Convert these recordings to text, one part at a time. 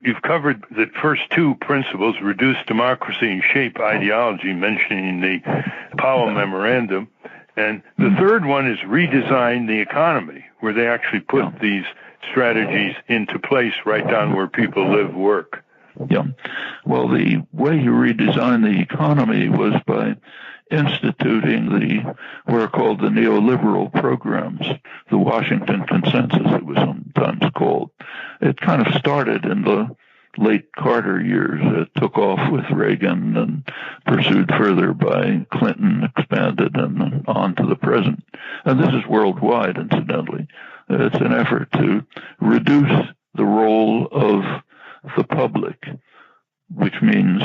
You've covered the first two principles, reduce democracy and shape ideology, mentioning the Powell Memorandum. And the third one is redesign the economy, where they actually put these strategies into place right down where people live, work. Yeah. Well, the way you redesign the economy was by instituting what are called the neoliberal programs, the Washington Consensus, it was sometimes called. It kind of started in the late Carter years. It took off with Reagan and pursued further by Clinton, expanded and on to the present. And this is worldwide, incidentally. It's an effort to reduce the role of the public, which means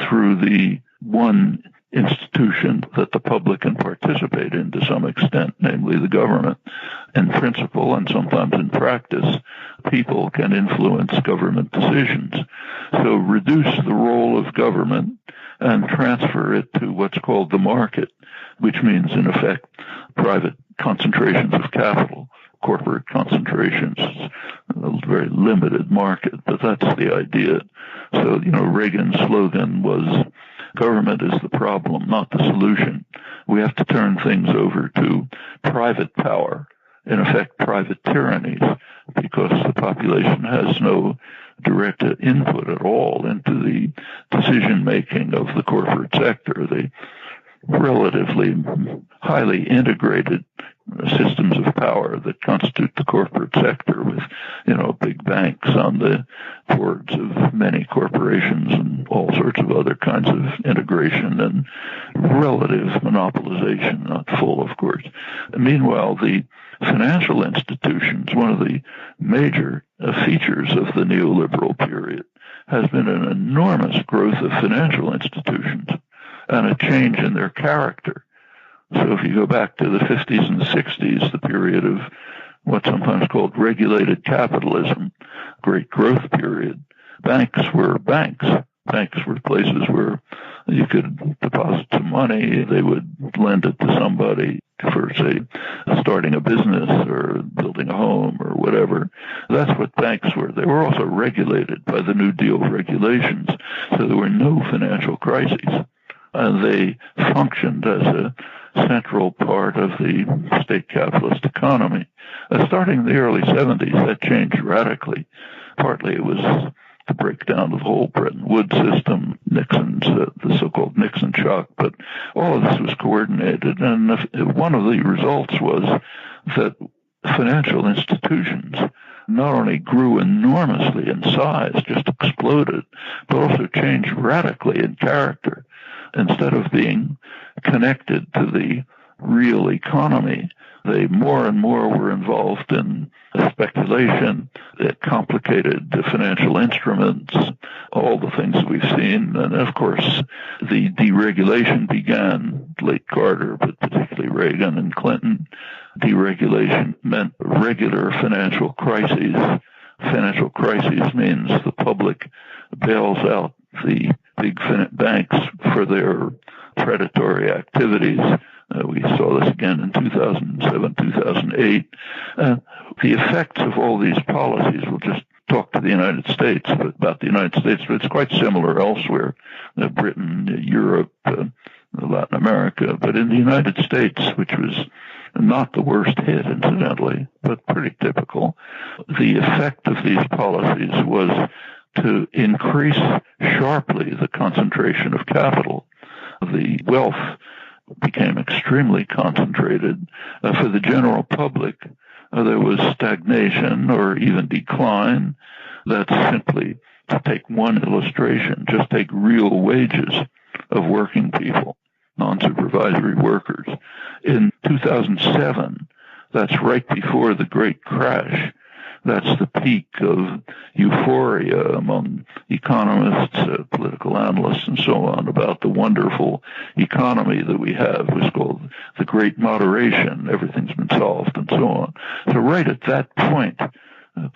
through the one institution that the public can participate in to some extent, namely the government. In principle and sometimes in practice, people can influence government decisions. So reduce the role of government and transfer it to what's called the market, which means, in effect, private concentrations of capital, corporate concentrations, a very limited market, but that's the idea. So, Reagan's slogan was, government is the problem, not the solution. We have to turn things over to private power, in effect, private tyrannies, because the population has no direct input at all into the decision-making of the corporate sector. The relatively highly integrated systems of power that constitute the corporate sector with, big banks on the boards of many corporations and all sorts of other kinds of integration and relative monopolization, not full, of course. Meanwhile, the financial institutions, one of the major features of the neoliberal period, has been an enormous growth of financial institutions and a change in their character. So if you go back to the 50s and the 60s, the period of what's sometimes called regulated capitalism, great growth period, banks were banks. Banks were places where you could deposit some money. They would lend it to somebody for, say, starting a business or building a home or whatever. That's what banks were. They were also regulated by the New Deal regulations, so there were no financial crises. And they functioned as a central part of the state capitalist economy. Starting in the early 70s, that changed radically. Partly it was the breakdown of the whole Bretton Woods system, Nixon's, the so-called Nixon shock, but all of this was coordinated. And one of the results was that financial institutions not only grew enormously in size, just exploded, but also changed radically in character. Instead of being connected to the real economy, they more and more were involved in speculation, complicated financial instruments, all the things that we've seen. And of course, the deregulation began late Carter, but particularly Reagan and Clinton. Deregulation meant regular financial crises. Financial crises means the public bails out the big banks for their predatory activities. We saw this again in 2007, 2008. The effects of all these policies, we'll just talk to the United States, about the United States, but it's quite similar elsewhere, Britain, Europe, Latin America. But in the United States, which was not the worst hit, incidentally, but pretty typical, the effect of these policies was to increase sharply the concentration of capital. The wealth became extremely concentrated. For the general public, there was stagnation or even decline. That's simply, to take one illustration, just take real wages of working people, non-supervisory workers. In 2007, that's right before the Great Crash. That's the peak of euphoria among economists, political analysts, and so on about the wonderful economy that we have. It was called the Great Moderation. Everything's been solved, and so on. So right at that point,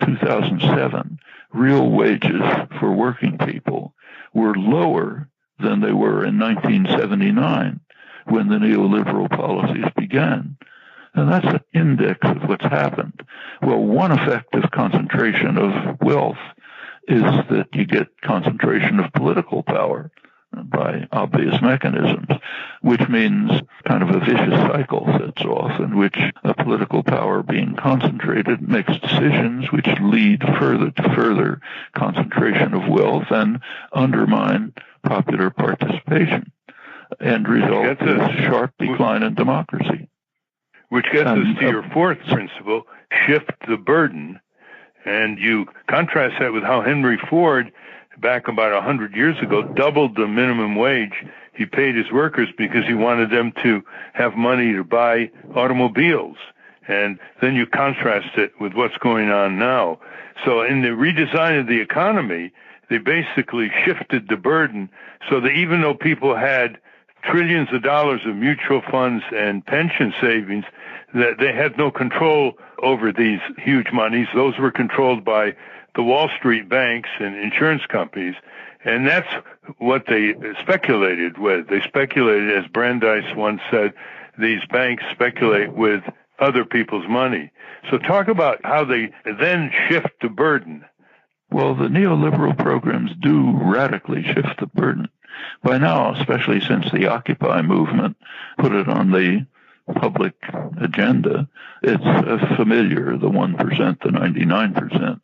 2007, real wages for working people were lower than they were in 1979 when the neoliberal policies began. And that's an index of what's happened. Well, one effect of concentration of wealth is that you get concentration of political power by obvious mechanisms, which means kind of a vicious cycle sets off in which a political power being concentrated makes decisions which lead further to further concentration of wealth and undermine popular participation. End result is a sharp decline in democracy. Which gets us to your fourth principle, shift the burden. And you contrast that with how Henry Ford, back about 100 years ago, doubled the minimum wage he paid his workers because he wanted them to have money to buy automobiles. And then you contrast it with what's going on now. So in the redesign of the economy, they basically shifted the burden so that even though people had trillions of dollars of mutual funds and pension savings, that they had no control over these huge monies. Those were controlled by the Wall Street banks and insurance companies, and that's what they speculated with. They speculated, as Brandeis once said, these banks speculate with other people's money. So talk about how they then shift the burden. Well, the neoliberal programs do radically shift the burden. By now, especially since the Occupy movement put it on the public agenda, it's familiar, the 1%, the 99%.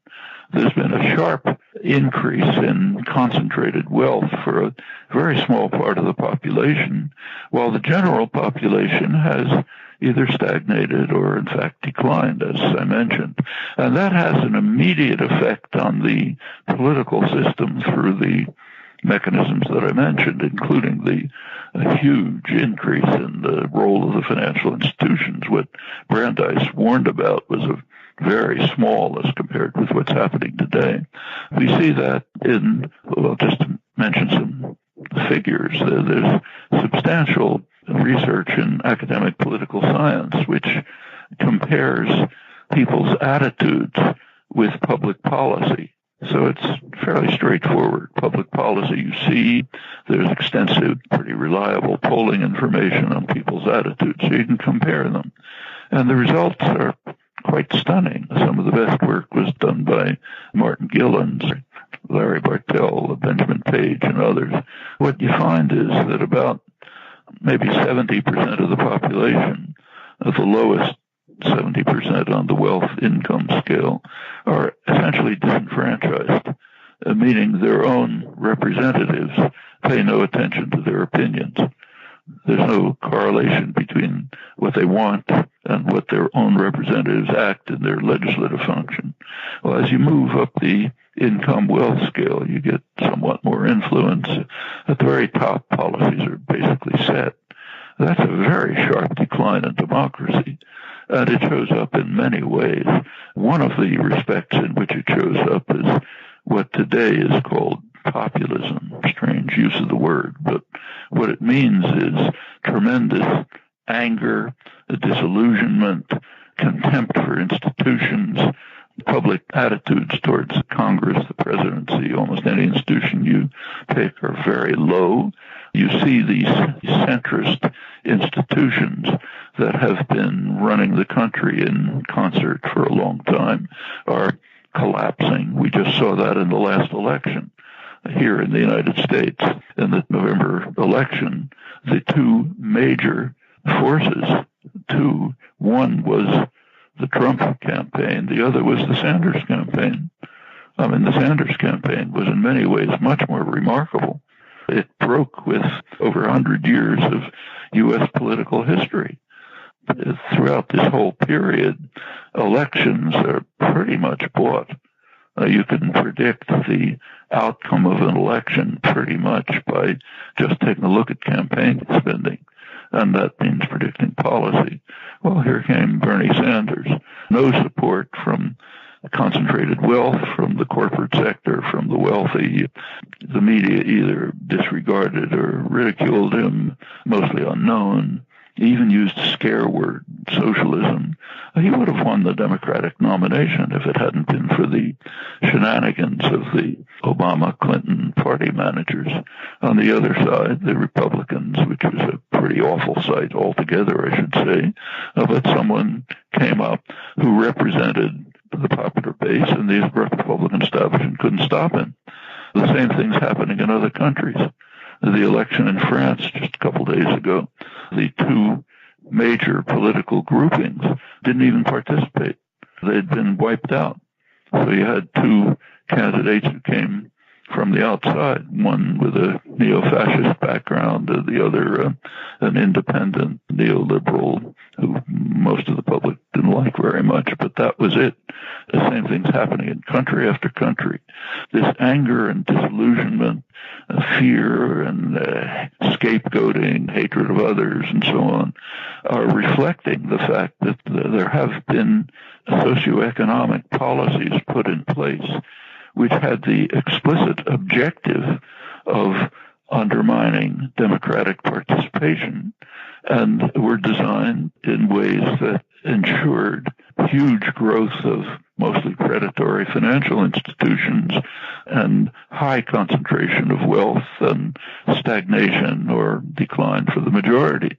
There's been a sharp increase in concentrated wealth for a very small part of the population, while the general population has either stagnated or, in fact, declined, as I mentioned. And that has an immediate effect on the political system through the mechanisms that I mentioned, including the huge increase in the role of the financial institutions. What Brandeis warned about was a very small as compared with what's happening today. We see that in, well, just to mention some figures, there's substantial research in academic political science which compares people's attitudes with public policy. So it's fairly straightforward. Public policy, you see, there's extensive, pretty reliable polling information on people's attitudes, so you can compare them. And the results are quite stunning. Some of the best work was done by Martin Gilens, Larry Bartell, Benjamin Page, and others. What you find is that about maybe 70% of the population, at the lowest 70% on the wealth income scale, are essentially disenfranchised, meaning their own representatives pay no attention to their opinions. There's no correlation between what they want and what their own representatives act in their legislative function. Well, as you move up the income wealth scale, you get somewhat more influence. At the very top, policies are basically set. That's a very sharp decline in democracy, and it shows up in many ways. One of the respects in which it shows up is what today is called populism. Strange use of the word, but what it means is tremendous anger, disillusionment, contempt for institutions, public attitudes towards Congress, the presidency, almost any institution you pick are very low. You see these centrist institutions that have been running the country in concert for a long time are collapsing. We just saw that in the last election here in the United States. In the November election, the two major forces, one was the Trump campaign, the other was the Sanders campaign. The Sanders campaign was in many ways much more remarkable. It broke with over 100 years of U.S. political history. Throughout this whole period, elections are pretty much bought. You can predict the outcome of an election pretty much by just taking a look at campaign spending, and that means predicting policy. Well, here came Bernie Sanders. No support from concentrated wealth, from the corporate sector, from the wealthy. The media either disregarded or ridiculed him, mostly unknown. He even used a scare word, socialism. He would have won the Democratic nomination if it hadn't been for the shenanigans of the Obama-Clinton party managers. On the other side, the Republicans, which was a pretty awful sight altogether, I should say, but someone came up who represented the popular base, and the Republican establishment couldn't stop him. The same thing's happening in other countries. The election in France just a couple days ago, the two major political groupings didn't even participate. They'd been wiped out. So you had two candidates who came from the outside, one with a neo-fascist background, the other an independent neoliberal who most of the public didn't like very much, but that was it. The same thing's happening in country after country. This anger and disillusionment, fear and scapegoating, hatred of others, and so on, are reflecting the fact that there have been socioeconomic policies put in place which had the explicit objective of undermining democratic participation and were designed in ways that ensured huge growth of mostly predatory financial institutions and high concentration of wealth and stagnation or decline for the majority.